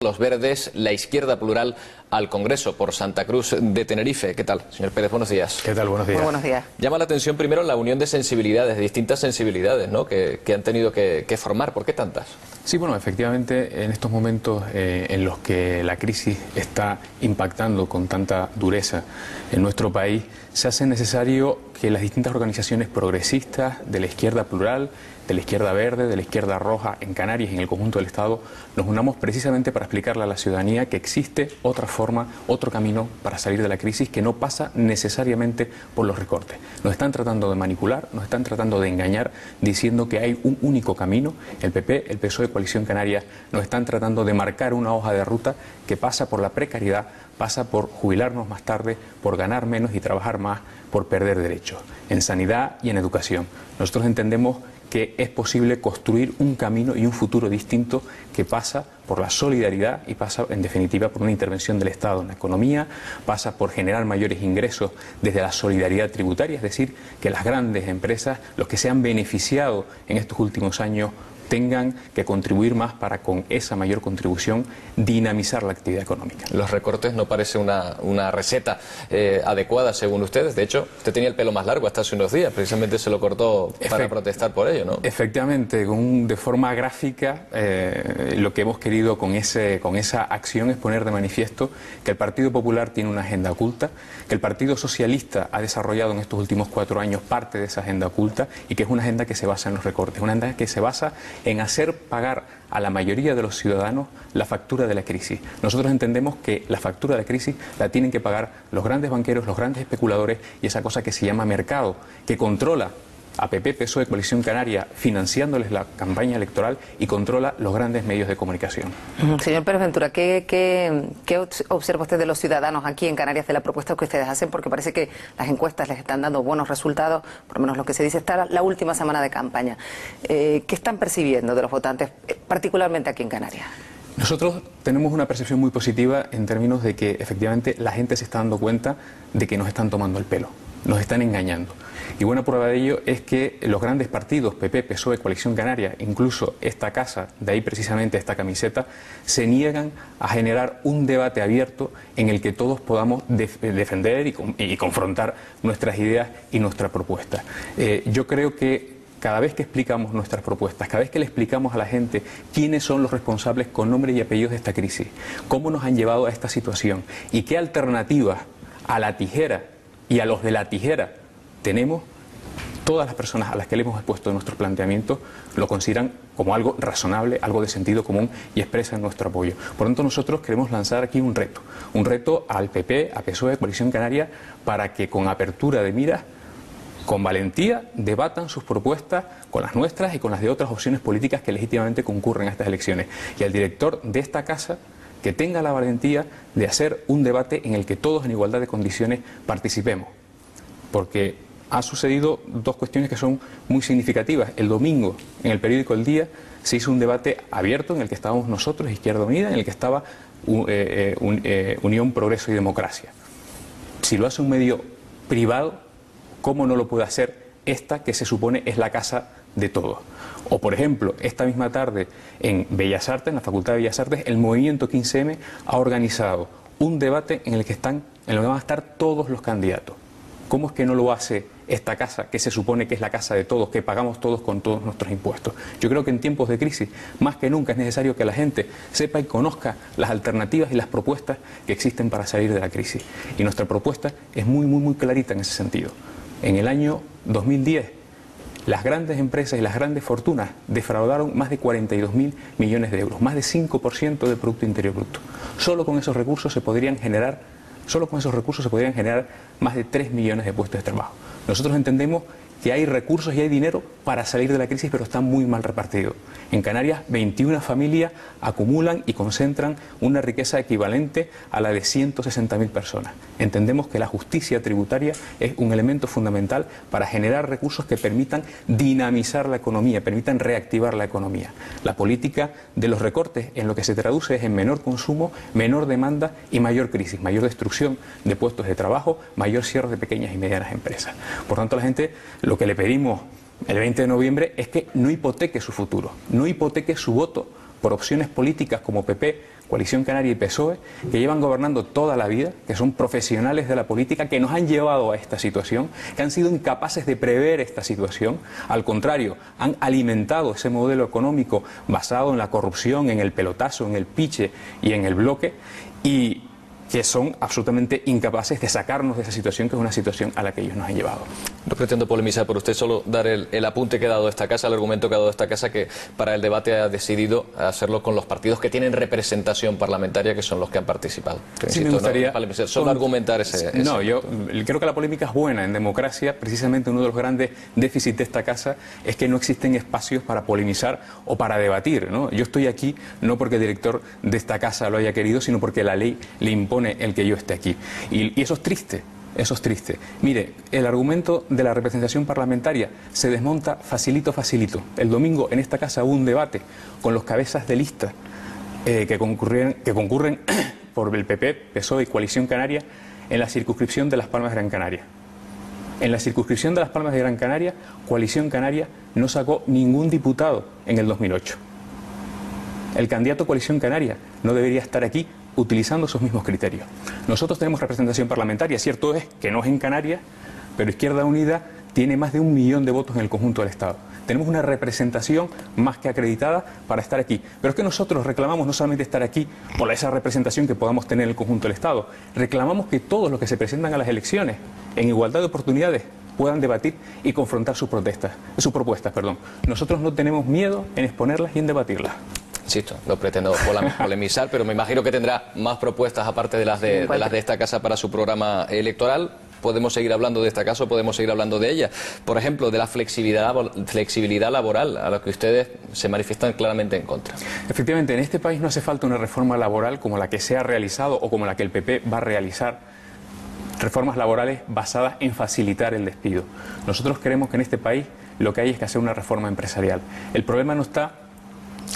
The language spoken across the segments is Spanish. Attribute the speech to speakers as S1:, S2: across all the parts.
S1: Los Verdes, la izquierda plural al Congreso por Santa Cruz de Tenerife. ¿Qué tal, señor Pérez? Buenos días.
S2: ¿Qué tal? Buenos días.
S3: Muy buenos días.
S1: Llama la atención primero la unión de sensibilidades, de distintas sensibilidades, ¿no?, que han tenido que formar. ¿Por qué tantas?
S2: Sí, bueno, efectivamente, en estos momentos en los que la crisis está impactando con tanta dureza en nuestro país, se hace necesario que las distintas organizaciones progresistas de la izquierda plural, de la izquierda verde, de la izquierda roja en Canarias y en el conjunto del Estado, nos unamos precisamente para explicarle a la ciudadanía que existe otra forma, otro camino para salir de la crisis que no pasa necesariamente por los recortes. Nos están tratando de manipular, nos están tratando de engañar diciendo que hay un único camino. El PP, el PSOE, Coalición Canaria, nos están tratando de marcar una hoja de ruta que pasa por la precariedad, pasa por jubilarnos más tarde, por ganar menos y trabajar más, por perder derechos, en sanidad y en educación. Nosotros entendemos que es posible construir un camino y un futuro distinto que pasa por la solidaridad y pasa, en definitiva, por una intervención del Estado en la economía, pasa por generar mayores ingresos desde la solidaridad tributaria, es decir, que las grandes empresas, los que se han beneficiado en estos últimos años, tengan que contribuir más para, con esa mayor contribución, dinamizar la actividad económica.
S1: Los recortes no parece una receta adecuada, según ustedes. De hecho, usted tenía el pelo más largo hasta hace unos días, precisamente se lo cortó para protestar por ello, ¿no?
S2: Efectivamente, de forma gráfica, lo que hemos querido con esa acción es poner de manifiesto que el Partido Popular tiene una agenda oculta, que el Partido Socialista ha desarrollado en estos últimos 4 años parte de esa agenda oculta y que es una agenda que se basa en los recortes, una agenda que se basa en hacer pagar a la mayoría de los ciudadanos la factura de la crisis. Nosotros entendemos que la factura de la crisis la tienen que pagar los grandes banqueros, los grandes especuladores y esa cosa que se llama mercado, que controla a PP, PSOE, Coalición Canaria, financiándoles la campaña electoral y controla los grandes medios de comunicación.
S3: Señor Pérez Ventura, ¿qué observa usted de los ciudadanos aquí en Canarias de la propuesta que ustedes hacen? Porque parece que las encuestas les están dando buenos resultados, por lo menos lo que se dice está la última semana de campaña. ¿Qué están percibiendo de los votantes, particularmente aquí en Canarias?
S2: Nosotros tenemos una percepción muy positiva en términos de que efectivamente la gente se está dando cuenta de que nos están tomando el pelo, nos están engañando. Y buena prueba de ello es que los grandes partidos, PP, PSOE, Coalición Canaria, incluso esta casa, de ahí precisamente esta camiseta, se niegan a generar un debate abierto en el que todos podamos defender y confrontar nuestras ideas y nuestra propuesta. Yo creo que cada vez que explicamos nuestras propuestas, cada vez que le explicamos a la gente quiénes son los responsables con nombre y apellidos de esta crisis, cómo nos han llevado a esta situación y qué alternativas a la tijera y a los de la tijera tenemos, todas las personas a las que le hemos expuesto nuestros planteamientos lo consideran como algo razonable, algo de sentido común y expresan nuestro apoyo. Por lo tanto, nosotros queremos lanzar aquí un reto al PP, a PSOE, Coalición Canaria, para que con apertura de miras, con valentía, debatan sus propuestas con las nuestras y con las de otras opciones políticas que legítimamente concurren a estas elecciones. Y al director de esta casa que tenga la valentía de hacer un debate en el que todos en igualdad de condiciones participemos. Porque ha sucedido dos cuestiones que son muy significativas. El domingo, en el periódico El Día, se hizo un debate abierto en el que estábamos nosotros, Izquierda Unida, en el que estaba Unión, Progreso y Democracia. Si lo hace un medio privado, ¿cómo no lo puede hacer esta que se supone es la casa de todos? O, por ejemplo, esta misma tarde en Bellas Artes, en la Facultad de Bellas Artes, el Movimiento 15M ha organizado un debate en el que van a estar todos los candidatos. ¿Cómo es que no lo hace esta casa, que se supone que es la casa de todos, que pagamos todos con todos nuestros impuestos? Yo creo que en tiempos de crisis, más que nunca, es necesario que la gente sepa y conozca las alternativas y las propuestas que existen para salir de la crisis. Y nuestra propuesta es muy clarita en ese sentido. En el año 2010, las grandes empresas y las grandes fortunas defraudaron más de 42.000 millones de euros, más de 5% del Producto Interior Bruto. Solo con esos recursos se podrían generar más de 3 millones de puestos de trabajo. Nosotros entendemos que hay recursos y hay dinero para salir de la crisis, pero están muy mal repartidos. En Canarias, 21 familias acumulan y concentran una riqueza equivalente a la de 160.000 personas. Entendemos que la justicia tributaria es un elemento fundamental para generar recursos que permitan dinamizar la economía, permitan reactivar la economía. La política de los recortes en lo que se traduce es en menor consumo, menor demanda y mayor crisis, mayor destrucción de puestos de trabajo, mayor cierre de pequeñas y medianas empresas. Por tanto, a la gente lo que le pedimos el 20 de noviembre es que no hipoteque su futuro, no hipoteque su voto por opciones políticas como PP, Coalición Canaria y PSOE, que llevan gobernando toda la vida, que son profesionales de la política, que nos han llevado a esta situación, que han sido incapaces de prever esta situación. Al contrario, han alimentado ese modelo económico basado en la corrupción, en el pelotazo, en el piche y en el bloque, y que son absolutamente incapaces de sacarnos de esa situación, que es una situación a la que ellos nos han llevado.
S1: No pretendo polemizar por usted, solo dar el apunte que ha dado esta casa, el argumento que ha dado esta casa, que para el debate ha decidido hacerlo con los partidos que tienen representación parlamentaria, que son los que han participado. Pero,
S2: sí,
S1: insisto,
S2: me gustaría
S1: solo argumentar ese...
S2: No, yo creo que la polémica es buena en democracia. Precisamente uno de los grandes déficits de esta casa es que no existen espacios para polemizar o para debatir, ¿no? Yo estoy aquí no porque el director de esta casa lo haya querido, sino porque la ley le impone el que yo esté aquí. Y eso es triste. Eso es triste. Mire, el argumento de la representación parlamentaria se desmonta facilito. El domingo en esta casa hubo un debate con los cabezas de lista que concurren por el PP, PSOE y Coalición Canaria en la circunscripción de Las Palmas de Gran Canaria. En la circunscripción de Las Palmas de Gran Canaria, Coalición Canaria no sacó ningún diputado en el 2008. El candidato Coalición Canaria no debería estar aquí utilizando esos mismos criterios. Nosotros tenemos representación parlamentaria, cierto es que no es en Canarias, pero Izquierda Unida tiene más de 1 millón de votos en el conjunto del Estado. Tenemos una representación más que acreditada para estar aquí. Pero es que nosotros reclamamos no solamente estar aquí por esa representación que podamos tener en el conjunto del Estado, reclamamos que todos los que se presentan a las elecciones en igualdad de oportunidades puedan debatir y confrontar sus propuestas. Nosotros no tenemos miedo en exponerlas y en debatirlas.
S1: Insisto, no pretendo polemizar, pero me imagino que tendrá más propuestas aparte de las de esta casa para su programa electoral. Podemos seguir hablando de esta casa o podemos seguir hablando de ella. Por ejemplo, de la flexibilidad laboral, a la que ustedes se manifiestan claramente en contra.
S2: Efectivamente, en este país no hace falta una reforma laboral como la que se ha realizado o como la que el PP va a realizar. Reformas laborales basadas en facilitar el despido. Nosotros creemos que en este país lo que hay es que hacer una reforma empresarial. El problema no está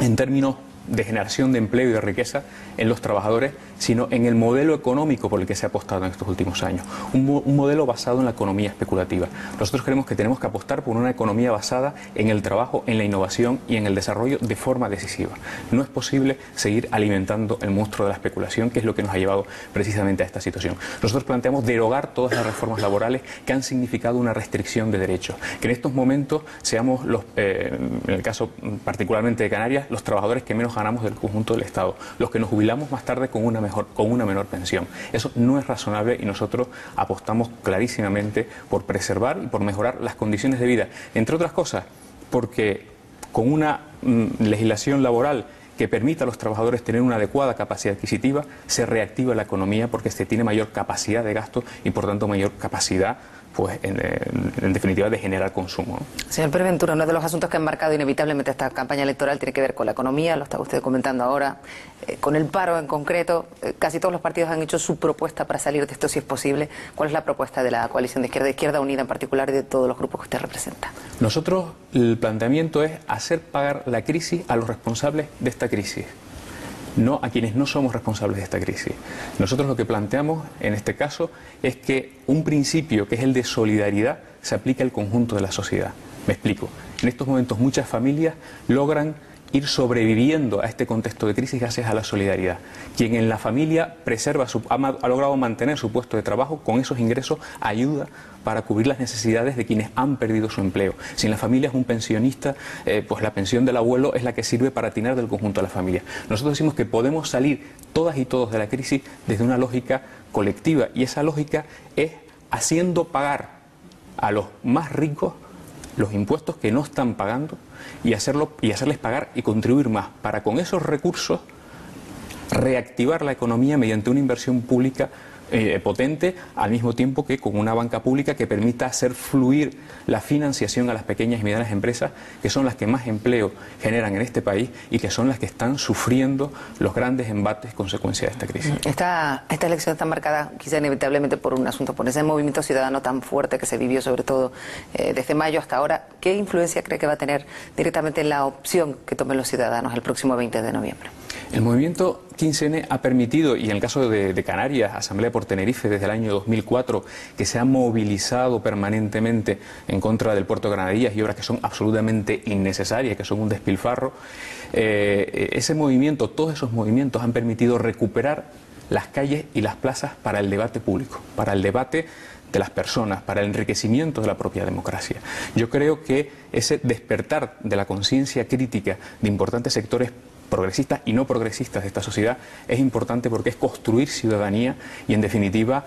S2: en términos de generación de empleo y de riqueza en los trabajadores, sino en el modelo económico por el que se ha apostado en estos últimos años. Un modelo basado en la economía especulativa. Nosotros creemos que tenemos que apostar por una economía basada en el trabajo, en la innovación y en el desarrollo de forma decisiva. No es posible seguir alimentando el monstruo de la especulación, que es lo que nos ha llevado precisamente a esta situación. Nosotros planteamos derogar todas las reformas laborales que han significado una restricción de derechos. Que en estos momentos seamos en el caso particularmente de Canarias, los trabajadores que menos ganamos del conjunto del Estado, los que nos jubilamos más tarde con una menor pensión. Eso no es razonable y nosotros apostamos clarísimamente por preservar y por mejorar las condiciones de vida, entre otras cosas porque con una legislación laboral que permita a los trabajadores tener una adecuada capacidad adquisitiva, se reactiva la economía porque se tiene mayor capacidad de gasto y por tanto mayor capacidad, pues en definitiva, de generar consumo, ¿no?
S3: Señor Pérez-Ventura, uno de los asuntos que han marcado inevitablemente esta campaña electoral tiene que ver con la economía, lo está usted comentando ahora, con el paro en concreto. Casi todos los partidos han hecho su propuesta para salir de esto si es posible. ¿Cuál es la propuesta de la coalición de Izquierda Unida en particular y de todos los grupos que usted representa?
S2: Nosotros, el planteamiento es hacer pagar la crisis a los responsables de esta crisis, no a quienes no somos responsables de esta crisis. Nosotros lo que planteamos en este caso es que un principio que es el de solidaridad se aplique al conjunto de la sociedad. Me explico. En estos momentos muchas familias logran ir sobreviviendo a este contexto de crisis gracias a la solidaridad. Quien en la familia ha logrado mantener su puesto de trabajo, con esos ingresos ayuda para cubrir las necesidades de quienes han perdido su empleo. Si en la familia es un pensionista, pues la pensión del abuelo es la que sirve para atinar del conjunto de la familia. Nosotros decimos que podemos salir todas y todos de la crisis desde una lógica colectiva y esa lógica es haciendo pagar a los más ricos los impuestos que no están pagando y hacerles pagar y contribuir más para con esos recursos reactivar la economía mediante una inversión pública potente, al mismo tiempo que con una banca pública que permita hacer fluir la financiación a las pequeñas y medianas empresas, que son las que más empleo generan en este país y que son las que están sufriendo los grandes embates consecuencia de esta crisis.
S3: Esta elección está marcada quizá inevitablemente por un asunto, por ese movimiento ciudadano tan fuerte que se vivió sobre todo desde mayo hasta ahora. ¿Qué influencia cree que va a tener directamente en la opción que tomen los ciudadanos el próximo 20 de noviembre?
S2: El movimiento 15N ha permitido, y en el caso de Canarias, Asamblea por Tenerife desde el año 2004, que se ha movilizado permanentemente en contra del puerto de Granadillas y obras que son absolutamente innecesarias, que son un despilfarro, ese movimiento, todos esos movimientos han permitido recuperar las calles y las plazas para el debate público, para el debate de las personas, para el enriquecimiento de la propia democracia. Yo creo que ese despertar de la conciencia crítica de importantes sectores progresistas y no progresistas de esta sociedad es importante porque es construir ciudadanía y, en definitiva,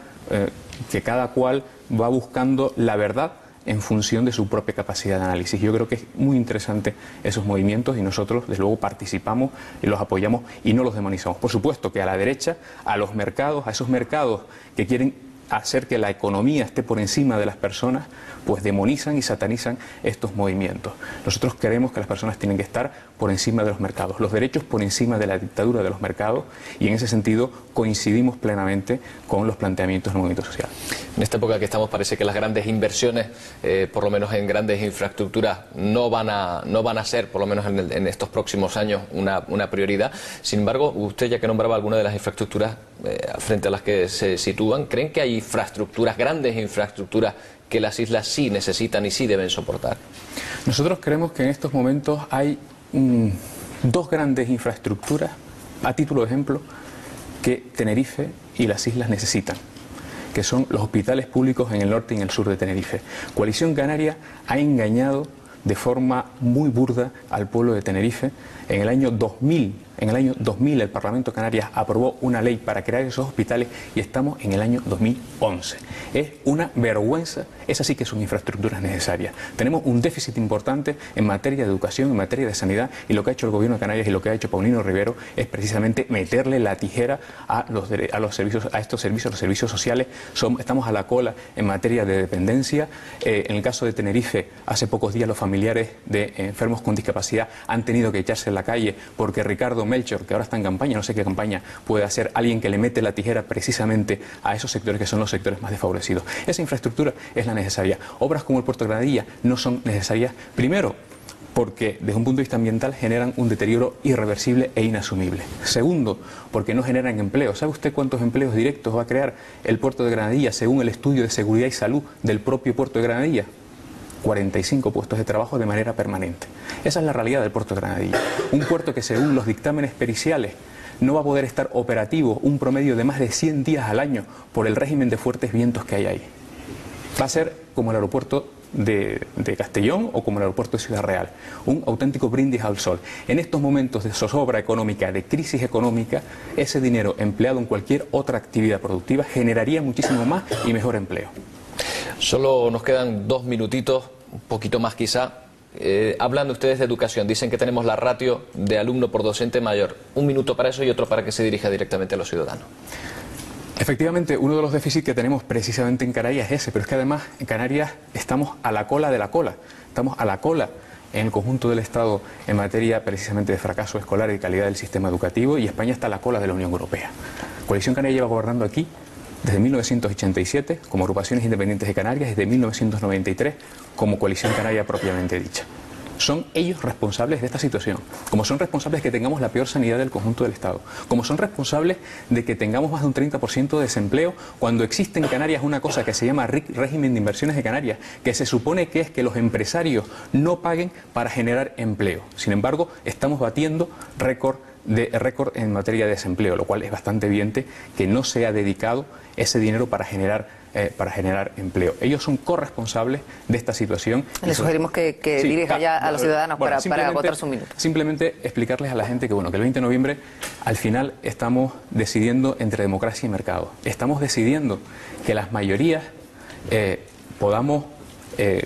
S2: que cada cual va buscando la verdad en función de su propia capacidad de análisis. Yo creo que es muy interesante esos movimientos y nosotros, desde luego, participamos y los apoyamos y no los demonizamos. Por supuesto que a la derecha, a los mercados, a esos mercados que quieren hacer que la economía esté por encima de las personas, pues demonizan y satanizan estos movimientos. Nosotros creemos que las personas tienen que estar por encima de los mercados, los derechos por encima de la dictadura de los mercados, y en ese sentido coincidimos plenamente con los planteamientos del movimiento social.
S1: En esta época que estamos parece que las grandes inversiones, por lo menos en grandes infraestructuras, no van a ser, por lo menos en estos próximos años, una prioridad. Sin embargo, usted ya que nombraba algunas de las infraestructuras frente a las que se sitúan, ¿creen que hay infraestructuras, grandes infraestructuras, que las islas sí necesitan y sí deben soportar?
S2: Nosotros creemos que en estos momentos hay dos grandes infraestructuras, a título de ejemplo, que Tenerife y las islas necesitan, que son los hospitales públicos en el norte y en el sur de Tenerife. Coalición Canaria ha engañado de forma muy burda al pueblo de Tenerife. En el año 2000 el Parlamento de Canarias aprobó una ley para crear esos hospitales y estamos en el año 2011. Es una vergüenza, esas sí que son infraestructuras necesarias. Tenemos un déficit importante en materia de educación, en materia de sanidad, y lo que ha hecho el Gobierno de Canarias y lo que ha hecho Paulino Rivero es precisamente meterle la tijera a estos servicios, los servicios sociales. Estamos a la cola en materia de dependencia. En el caso de Tenerife, hace pocos días los familiares de enfermos con discapacidad han tenido que echarse en la calle porque Ricardo Melchor, que ahora está en campaña, no sé qué campaña puede hacer alguien que le mete la tijera precisamente a esos sectores que son los sectores más desfavorecidos. Esa infraestructura es la necesaria. Obras como el Puerto de Granadilla no son necesarias, primero, porque desde un punto de vista ambiental generan un deterioro irreversible e inasumible. Segundo, porque no generan empleo. ¿Sabe usted cuántos empleos directos va a crear el Puerto de Granadilla según el estudio de seguridad y salud del propio Puerto de Granadilla? 45 puestos de trabajo de manera permanente. Esa es la realidad del Puerto de Granadilla. Un puerto que, según los dictámenes periciales, no va a poder estar operativo un promedio de más de 100 días al año por el régimen de fuertes vientos que hay ahí. Va a ser como el aeropuerto de Castellón o como el aeropuerto de Ciudad Real, un auténtico brindis al sol. En estos momentos de zozobra económica, de crisis económica, ese dinero empleado en cualquier otra actividad productiva generaría muchísimo más y mejor empleo.
S1: Solo nos quedan 2 minutitos, un poquito más quizá. Hablando ustedes de educación, dicen que tenemos la ratio de alumno por docente mayor. Un minuto para eso y otro para que se dirija directamente a los ciudadanos.
S2: Efectivamente, uno de los déficits que tenemos precisamente en Canarias es ese, pero es que además en Canarias estamos a la cola de la cola. Estamos a la cola en el conjunto del Estado en materia precisamente de fracaso escolar y calidad del sistema educativo, y España está a la cola de la Unión Europea. Coalición Canaria lleva gobernando aquí desde 1987 como agrupaciones independientes de Canarias, desde 1993 como Coalición Canaria propiamente dicha. Son ellos responsables de esta situación, como son responsables de que tengamos la peor sanidad del conjunto del Estado, como son responsables de que tengamos más de un 30% de desempleo cuando existe en Canarias una cosa que se llama régimen de inversiones de Canarias, que se supone que es que los empresarios no paguen para generar empleo. Sin embargo, estamos batiendo récord en materia de desempleo, lo cual es bastante evidente que no se ha dedicado ese dinero para generar empleo. Ellos son corresponsables de esta situación.
S3: Le sugerimos que dirija ya a los ciudadanos para agotar su minuto.
S2: Simplemente explicarles a la gente que, bueno, que el 20 de noviembre al final estamos decidiendo entre democracia y mercado. Estamos decidiendo que las mayorías podamos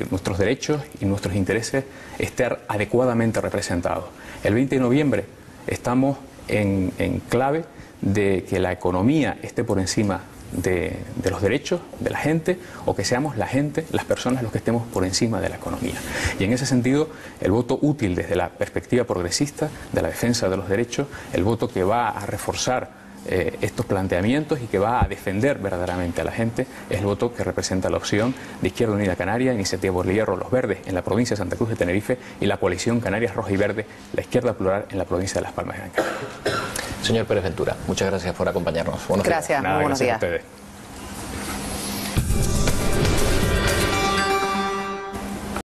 S2: nuestros derechos y nuestros intereses estar adecuadamente representados. El 20 de noviembre estamos en clave de que la economía esté por encima de los derechos de la gente, o que seamos la gente, las personas, los que estemos por encima de la economía. Y en ese sentido, el voto útil desde la perspectiva progresista de la defensa de los derechos, el voto que va a reforzar estos planteamientos y que va a defender verdaderamente a la gente, es el voto que representa la opción de Izquierda Unida Canaria, Iniciativa por el Hierro, Los Verdes en la provincia de Santa Cruz de Tenerife y la coalición Canarias Roja y Verde, la Izquierda Plural en la provincia de Las Palmas de Gran Canaria.
S1: Señor Pérez Ventura, muchas gracias por acompañarnos.
S3: Gracias, muy buenos días.
S2: A ustedes.